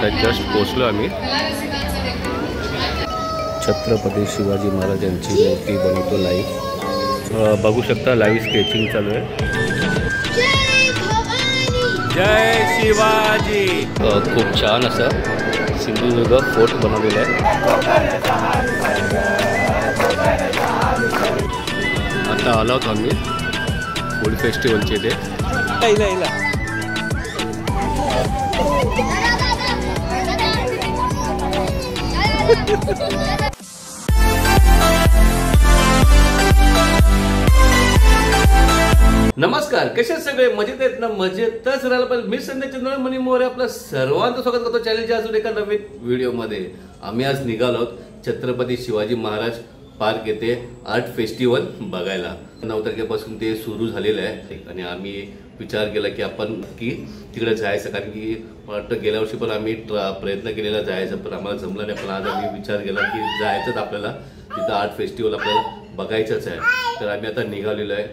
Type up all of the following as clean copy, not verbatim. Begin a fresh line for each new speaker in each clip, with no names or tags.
आता जस्ट पोचलो आम्ही। छत्रपती शिवाजी महाराजांची मूर्ती बनवतो लाईव्ह। बघू शकता लाईव्ह स्केचिंग चालू आहे। जय शिवाजी। खूप छान असं सिंधुदुर्ग फोर्ट बनवलेला आहे। आता आलो आहोत आम्ही फूड फेस्टिवलचे इथे। नमस्कार, कसे सगळे मजेत आहेत ना? मजेतच राहायला पाहिजे। मी संजय चंद्र मनी मोरे आपलं सर्वांचं स्वागत करतो चॅनलच्या अजून एका नवीन व्हिडिओमध्ये। आम्ही आज निघालो आहोत छत्रपती शिवाजी महाराज पार्क येथे आर्ट फेस्टिवल बघायला। 9 तारखेपासून ते सुरू झालेलं आहे आणि आम्ही विचार केला की आपण की तिकडे जायचं, कारण की मला वाटतं गेल्या वर्षी पण आम्ही प्रयत्न केलेला जायचं, पण आम्हाला जमलं नाही। पण आज आम्ही विचार केला की जायचंच आपल्याला, तिथं आर्ट फेस्टिवल आपल्याला बघायचंच आहे। तर आम्ही आता निघालेलो आहे।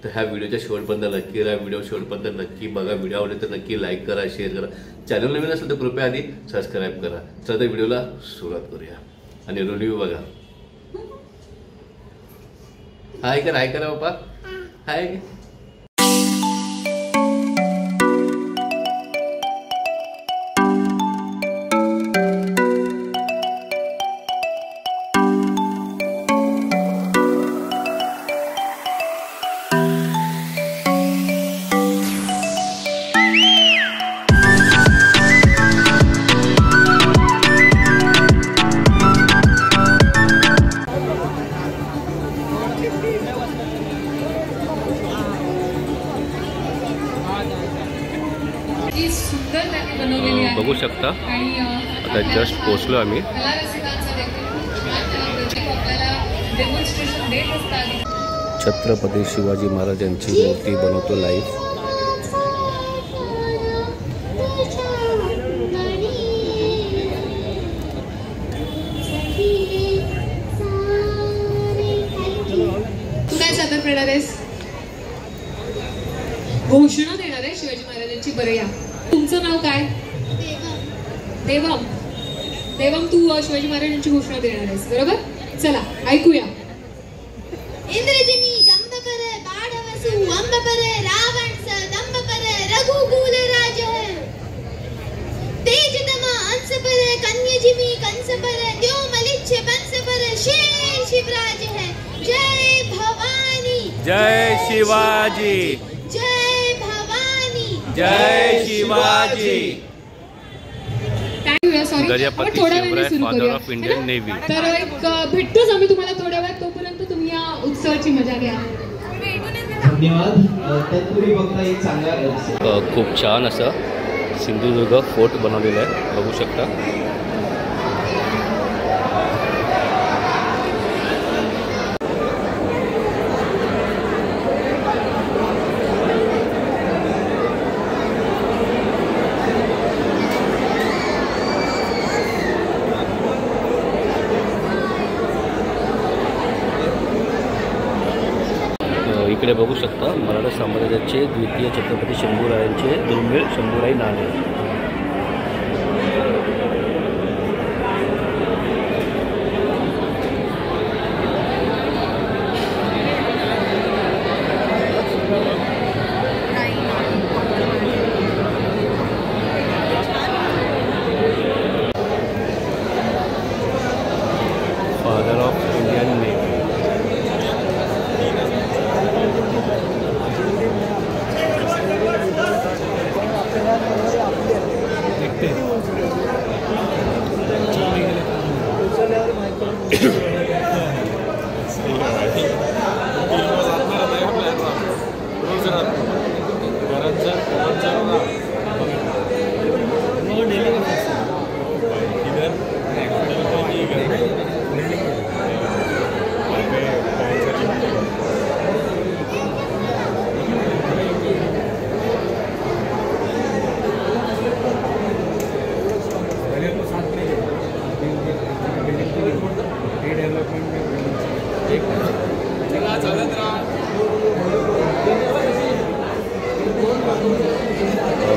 तर ह्या व्हिडिओच्या शेवटपर्यंत नक्की राहा, व्हिडिओ शेवटपर्यंत नक्की बघा। व्हिडिओ आवडले तर नक्की लाईक करा, शेअर करा। चॅनल नवीन असेल तर कृपया आधी सबस्क्राईब करा। चला तर व्हिडिओला सुरुवात करूया आणि रिव्ह्यू बघा। हाय करा बाबा, हाय। बघू शकता आता जस्ट पोचलो आम्ही। छत्रपती शिवाजी महाराजांची मूर्ती बनवतो लाईव्ह।
तू काय सादर करणार आहेस? घोषणा देणार आहे शिवाजी महाराजांची। बरं या, तुमचं नाव काय? देवम। देवम, तू शिवाजी महाराजांची घोषणा देणार आहेस, बरोबर? चला ऐकूया।
इंद्रजिनी जंबपर बाढवसु अंबपर रावणस दंबपर रघुकुल राज तेजतम अंशपर कन्यजिमी कंसपर द्योमलिच्छ बंसपर शेर शिवराज है। जय भवानी,
जय शिवाजी,
जय भवानी,
जय Shivaji.
Gajapati Shivray father of Indian navy. तर एक भेटतोच आम्ही तुम्हाला थोड्या वेळात, तोपर्यंत तुम्ही या उत्सवाची मजा घ्या।
धन्यवाद। तत्पूर्वी बघता एक चांगला
खूप छान असं सिंधुदुर्ग फोर्ट बनवलेला आहे, बघू शकता। इकडे बघू शकता मराठा साम्राज्याचे द्वितीय छत्रपती शंभूरायांचे दुर्मिळ शंभूराई नाणे। Father of Indian navy.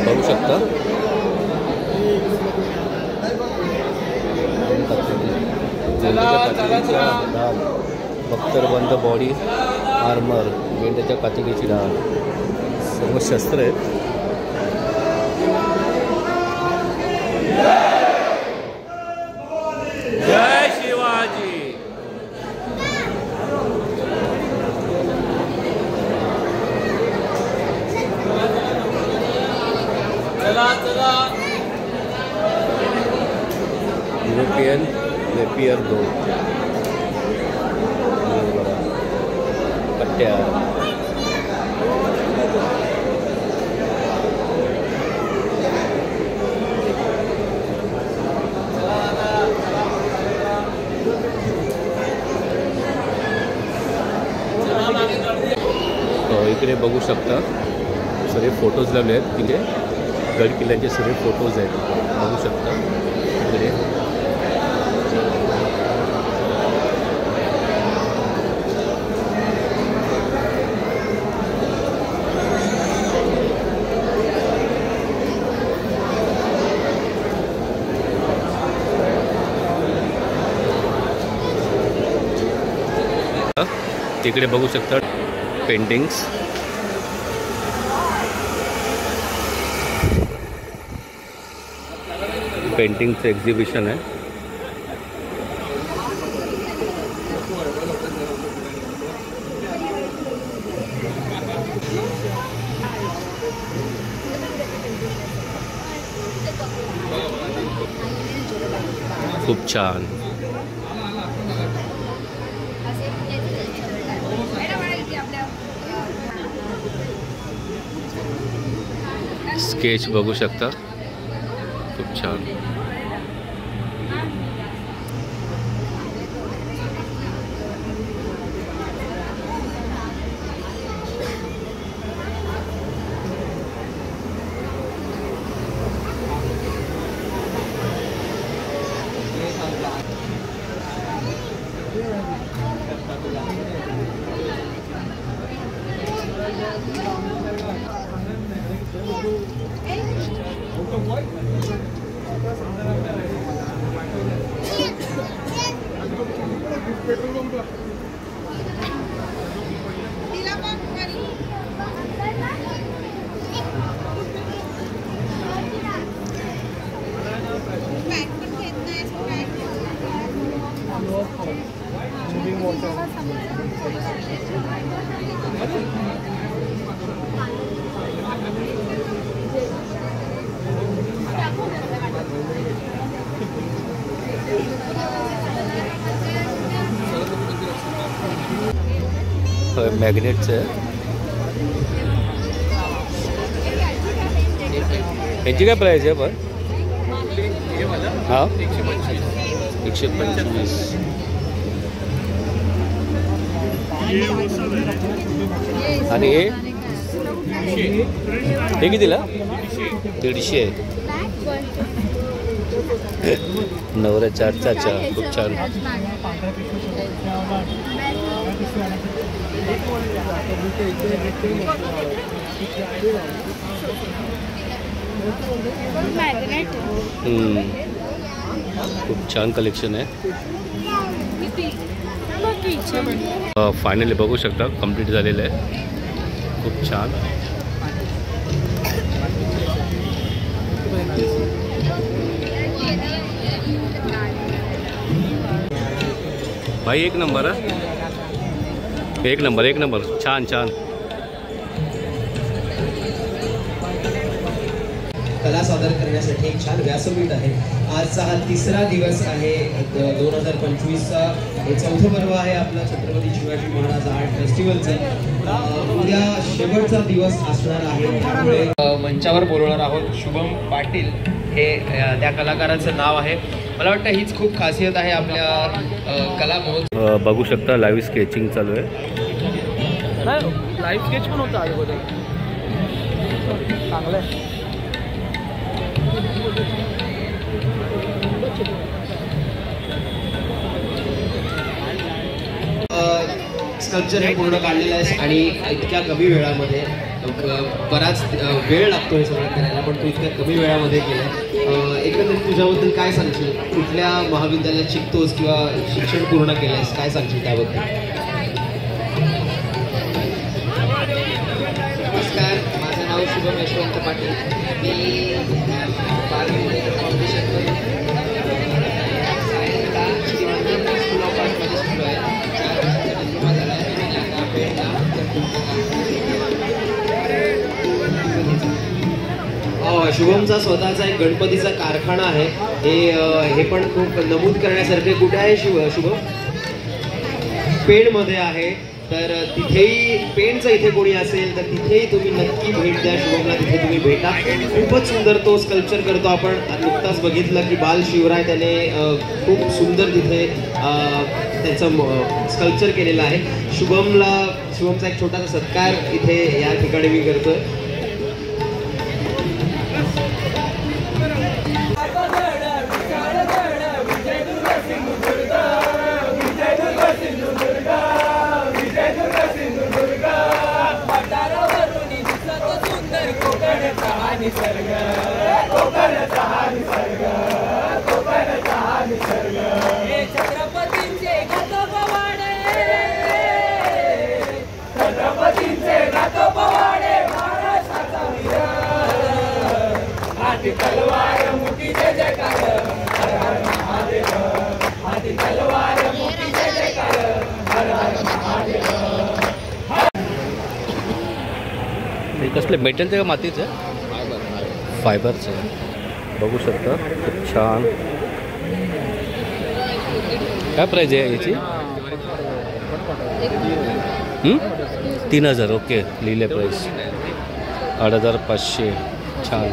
बघू शकता डाळ, बख्तरबंद बॉडी आर्मर, मेंढ्याच्या कातिकेची डाळ, सर्व शस्त्र आहेत. जय शिवाजी. युरोपियन लेपियर 2 कट्ट्या. इकडे बघू शकता सगळे फोटोज लावले आहेत. तिथे गड किल्ल्यांचे सगळे फोटोज आहेत बघू शकता इकडे. तिकडे बघू शकता पेंटिंग्स. पेंटिंगचं एक्झिबिशन आहे. खूप छान. स्केच बघू शकता खूप छान. मॅग्नेटचं आहे. यांची काय प्राईस आहे पण? हां 125. आणि हे कितीला? 150 आहे. नवऱ्याच्या चाचा खूप छान. खूप छान कलेक्शन आहे. फायनली बघू शकता कंप्लीट झालेलं आहे. खूप छान. भाई एक नंबर आहे. एक नंबर छान छान.
कला सादर करण्यासाठी एक छान व्यासपीठ आहे. आजचा हा तिसरा दिवस आहे 2025चा. हे चौथं पर्व आहे आपला छत्रपती शिवाजी महाराज आर्ट फेस्टिवलचं. उद्या शेवटचा दिवस असणार आहे. त्यामुळे मंचावर बोलवणार आहोत शुभम पाटील. हे त्या कलाकाराचं नाव आहे. मला वाटतं हीच खूप खासियत आहे आपल्या कला महोत्सव.
बघू शकता लाईव्ह स्केचिंग चालू आहे.
लाईव्ह स्केच पण होता अगोदर. चांगलं आहे.
स्कल्पचर हे पूर्ण काढलेलं आहे आणि इतक्या कमी वेळामध्ये बराच वेळ लागतो हे सगळं करायला, पण तू इतक्या कमी वेळामध्ये केलं. एकंदरीत तुझ्याबद्दल काय सांगशील? कुठल्या महाविद्यालयात शिकतोस किंवा शिक्षण पूर्ण केलंयस, काय सांगशील त्याबद्दल?
नमस्कार, माझं नाव शुभम यशवंत पाटील. मी फाउंडेशनमध्ये सायन्सला स्कूल ऑफ आर्टमध्ये शिकलो आहे. 4 वर्षाचा डिप्लोमा झाला आहे.
शुभमचा स्वतःचा एक गणपतीचा कारखाना आहे. हे पण खूप नमूद करण्यासारखे. कुठे आहे शुभम? पेणमध्ये आहे. तर तिथेही पेणचं इथे कोणी असेल तर तिथेही तुम्ही नक्की भेट द्या शुभमला. तिथे तुम्ही भेटा. खूपच सुंदर तो स्कल्पचर करतो. आपण नुकताच बघितलं की बाल शिवराय त्याने खूप सुंदर तिथे त्याचं स्कल्पचर केलेलं आहे. शुभमचा एक छोटासा सत्कार इथे या ठिकाणी मी करतो.
कसले मेटलचं का मातीचं? फायबरचं. बघू शकता खूप छान. काय प्राईज आहे याची? 3000. ओके, लिहिले प्राईस 8500. छान.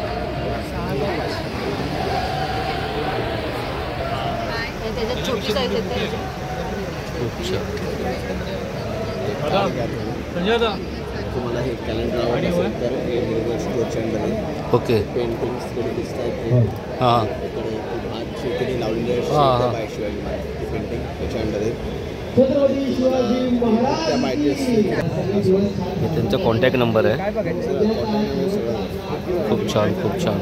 खूप छान.
तुम्हाला हे कॅलेंडर आवडत असेल तर युनिव्हर्सिटी ओके पेंटिंग्स थोडी दिसतात.
हां,
इकडे आज शेतकरी लावलेली आहे बाय शिवाजी महाराज पेंटिंग त्याच्या अंडर आहे.
त्यांचा कॉन्टॅक्ट नंबर आहे. खूप छान, खूप छान.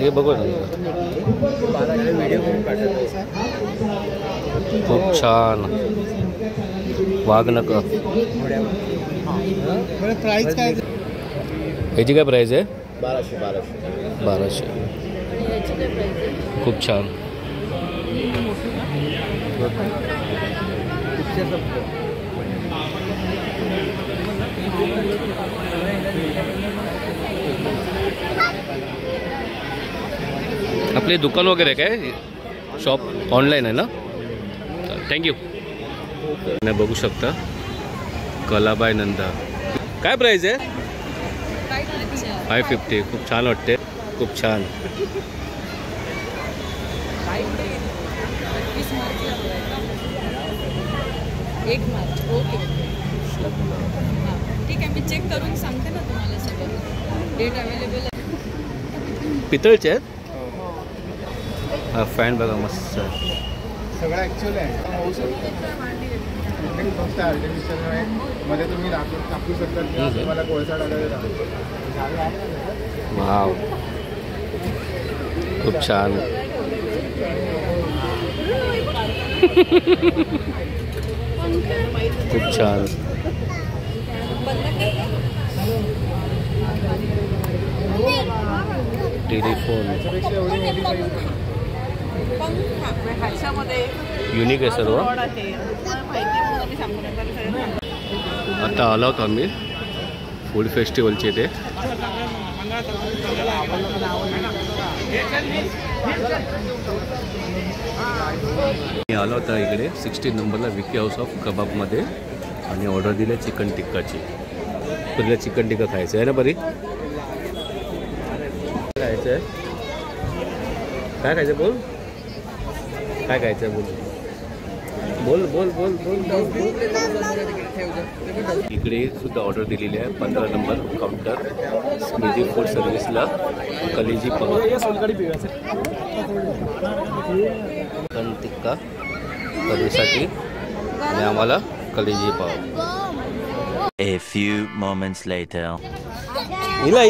हे बघू ना, खूप छान. वाघनक.
प्राइस काय?
ह्याची काय प्राईस आहे?
1200.
खूप छान. आपले दुकान वगैरे काय शॉप ऑनलाईन आहे ना? थँक्यू. बघू शकता कलाबाई नंदा. काय प्राईस आहे? 550. खूप छान वाटते. खूप छान.
ओके ठीक आहे. मी चेक करून सांगते ना तुम्हाला सगळं. डेट अवेलेबल आहे.
पितळचे आहेत. हा फॅन बघा मस्त.
सगळं ॲक्च्युअली आहे. फक्त आर्टिफिशियल आहे. मध्ये तुम्ही टाकू शकता किंवा तुम्हाला कोळसा टाकायला.
वाव, खूप छान. खूप छान. टेलिफोन युनिक आहे सर्व. आता आलो होतो आम्ही फूड फेस्टिवलचे इथे. मी आलो होता इकडे 16 नंबरला विकी हाऊस ऑफ कबाबमध्ये आणि ऑर्डर दिली चिकन टिक्काची. तुला चिकन टिक्का खायचं आहे ना? बरी खायचं आहे. काय खायचं? बोल काय खायचं आहे? बोल बोल बोल बोल बोल. इकडे सुद्धा ऑर्डर दिलेली आहे 15 नंबर काउंटर स्मिदी फूड सर्व्हिसला. कलेजी पाव चिकन टिक्का सर्व्हिससाठी आणि आम्हाला कलेजी पाव.
A few moments later.
हिला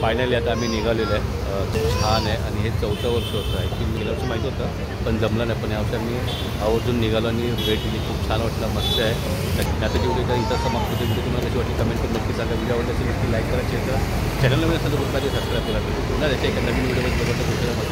फायनली आता आम्ही निघालेलो आहे. छान आहे आणि हे 4थं वर्ष होतं. ॲक्च्युली गेल्या वर्षी माहीत होतं पण जमलं नाही. पण यावर्षी आम्ही आवर्जून निघालो आणि भेट दिली. खूप छान वाटलं, मस्त आहे. आता जेवढे काही इथं समाप्त होते व्हिडिओ तुम्हाला कशी वाटली कमेंट करून नक्की सांगा. व्हिडिओ आवडला असेल नक्की लाईक करा, शेअर करा. चॅनल नवीन असेल तर सबस्क्राईब करा. पुन्हा त्याच्या एका नवीन व्हिडिओमध्ये बघा.